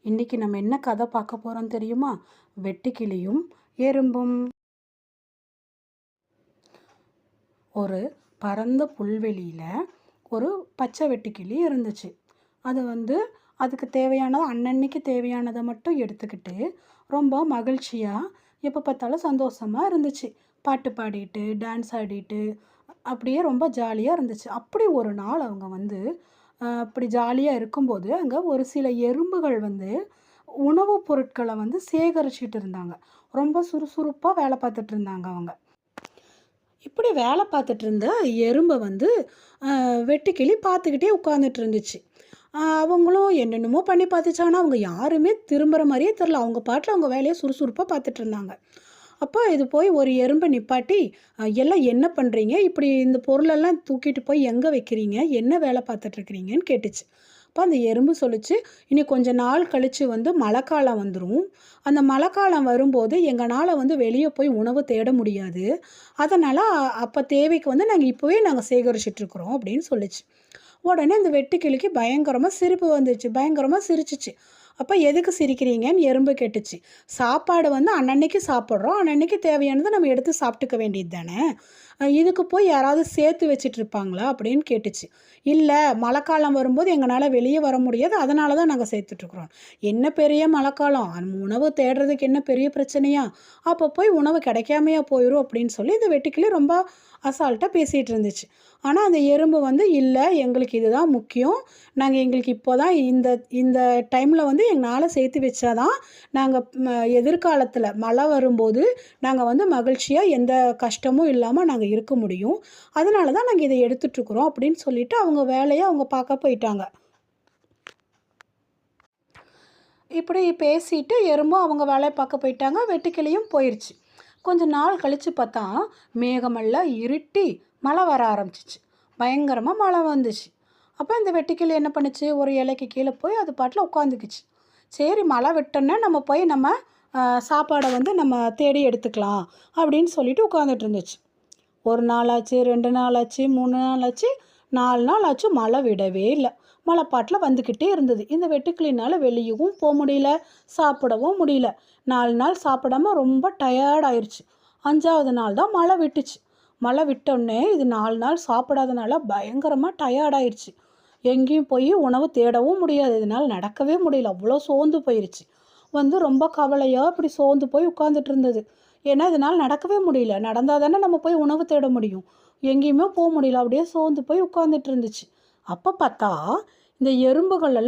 இன்னைக்கு நம்ம என்ன கதை பார்க்க போறோம் தெரியுமா? வெட்டுக்கிளியும் எறும்பும். ஒரு பரந்த புல்வெளியில ஒரு பச்சை வெட்டுக்கிளி இருந்துச்சு. அது அதுக்கு தேவையானது அன்னன்னைக்கு தேவையானதை மட்டும் எடுத்துக்கிட்டு ரொம்ப மகிழ்ச்சியா எப்போ பார்த்தாலும் சந்தோஷமா இருந்துச்சு. பாட்டு பாடிட்டு டான்ஸ் ஆடிட்டு அப்படியே ரொம்ப ஜாலியாக இருந்துச்சு. அப்படி ஒரு நாள் அவங்க அப்படி ஜாலியாக இருக்கும்போது அங்கே ஒரு சில எறும்புகள் உணவுப் பொருட்களை சேகரிச்சுட்டு இருந்தாங்க. ரொம்ப சுறுசுறுப்பாக வேலை பார்த்துட்டு இருந்தாங்க அவங்க. இப்படி வேலை பார்த்துட்டு இருந்த எறும்பை வெட்டுக்கிளி பார்த்துக்கிட்டே உட்காந்துட்டு இருந்துச்சு. அவங்களும் என்னென்னமோ பண்ணி பார்த்துச்சு. ஆனால் அவங்க யாருமே திரும்புகிற மாதிரியே தெரில. அவங்க பாட்டில் அவங்க வேலையை சுறுசுறுப்பாக பார்த்துட்டு இருந்தாங்க. அப்போ இது போய் ஒரு எறும்பை நிப்பாட்டி, எல்லாம் என்ன பண்ணுறீங்க? இப்படி இந்த பொருளெல்லாம் தூக்கிட்டு போய் எங்கே வைக்கிறீங்க? என்ன வேலை பார்த்துட்ருக்கிறீங்கன்னு கேட்டுச்சு. அப்போ அந்த எறும்பு சொல்லுச்சு, இனி கொஞ்ச நாள் கழித்து மழைக்காலம் வந்துடும். அந்த மழைக்காலம் வரும்போது எங்களால் வெளியே போய் உணவு தேட முடியாது. அதனால் அப்போ தேவைக்கு நாங்கள் இப்போவே நாங்கள் சேகரிச்சிட்ருக்குறோம் அப்படின்னு சொல்லுச்சு. உடனே அந்த வெட்டுக்கிளிக்கு பயங்கரமாக சிரிப்பு வந்துச்சு. பயங்கரமாக சிரிச்சிச்சு. அப்போ எதுக்கு சிரிக்கிறீங்கன்னு எறும்பு கேட்டுச்சு. சாப்பாடு அன்னன்னைக்கு சாப்பிட்றோம். அன்னன்னைக்கு தேவையானதை நம்ம எடுத்து சாப்பிட்டுக்க வேண்டியது தானே. இதுக்கு போய் யாராவது சேர்த்து வச்சுட்டு இருப்பாங்களா அப்படின்னு கேட்டுச்சு. இல்லை, மழைக்காலம் வரும்போது எங்களால் வெளியே வர முடியாது. அதனால தான் நாங்கள் சேர்த்துட்ருக்குறோம். என்ன பெரிய மழைக்காலம், உணவு தேடுறதுக்கு என்ன பெரிய பிரச்சனையா? அப்போ போய் உணவு கிடைக்காமையா போயிடும் அப்படின்னு சொல்லி இந்த வெட்டுக்கிளி ரொம்ப அசால்ட்டாக பேசிகிட்டு இருந்துச்சு. ஆனால் அந்த எறும்பு இல்லை, எங்களுக்கு இதுதான் முக்கியம். நாங்கள் எங்களுக்கு இப்போ தான் இந்த இந்த டைமில் எங்களால் சேர்த்து வச்சா தான் நாங்கள் எதிர்காலத்தில் மழை வரும்போது நாங்கள் மகிழ்ச்சியாக எந்த கஷ்டமும் இல்லாமல் நாங்கள் இருக்க முடியும். அதனால தான் நாங்கள் இதை எடுத்துகிட்ருக்குறோம் அப்படின்னு சொல்லிட்டு அவங்க வேலையை அவங்க பார்க்க போயிட்டாங்க. இப்படி பேசிட்டு எறும்பும் அவங்க வேலையை பார்க்க போயிட்டாங்க. வெட்டுக்கிளியும் போயிடுச்சு. கொஞ்சம் நாள் கழித்து பார்த்தா மேகமெல்லாம் இருட்டி மழை வர ஆரம்பிச்சிச்சு. பயங்கரமாக மழை வந்துச்சு. அப்போ இந்த வெட்டுக்கிளி என்ன பண்ணுச்சு, ஒரு இலைக்கு கீழே போய் அது பாட்டில் உட்காந்துக்குச்சு. சரி, மழை விட்டோன்னே நம்ம போய் நம்ம சாப்பாடை நம்ம தேடி எடுத்துக்கலாம் அப்படின்னு சொல்லிட்டு உட்காந்துட்டு இருந்துச்சு. ஒரு நாள் ஆச்சு, 2 நாள் ஆச்சு, 3 நாள் ஆச்சு, 4 நாள் ஆச்சு. மழை விடவே இல்லை. மழை பாட்டில் வந்துக்கிட்டே இருந்தது. இந்த வெட்டுக்கிளினால் வெளியவும் போக முடியல, சாப்பிடவும் முடியல. 4 நாள் சாப்பிடாம ரொம்ப டயர்டாயிருச்சு. 5ஆவது நாள் தான் மழை விட்டுச்சு. மழை விட்டோடனே இது 4 நாள் சாப்பிடாதனால பயங்கரமாக டயர்டாயிருச்சு. எங்கேயும் போய் உணவு தேடவும் முடியாது. இதனால் நடக்கவே முடியல. அவ்வளோ சோர்ந்து போயிருச்சு. ரொம்ப கவலையாக இப்படி சோர்ந்து போய் உட்காந்துட்டு இருந்தது. ஏன்னா இதனால் நடக்கவே முடியல. நடந்தால் தானே நம்ம போய் உணவு தேட முடியும். எங்கேயுமே போக முடியல. அப்படியே சோர்ந்து போய் உட்காந்துட்டு இருந்துச்சு. அப்போ பார்த்தா இந்த எறும்புகள் எல்லாம்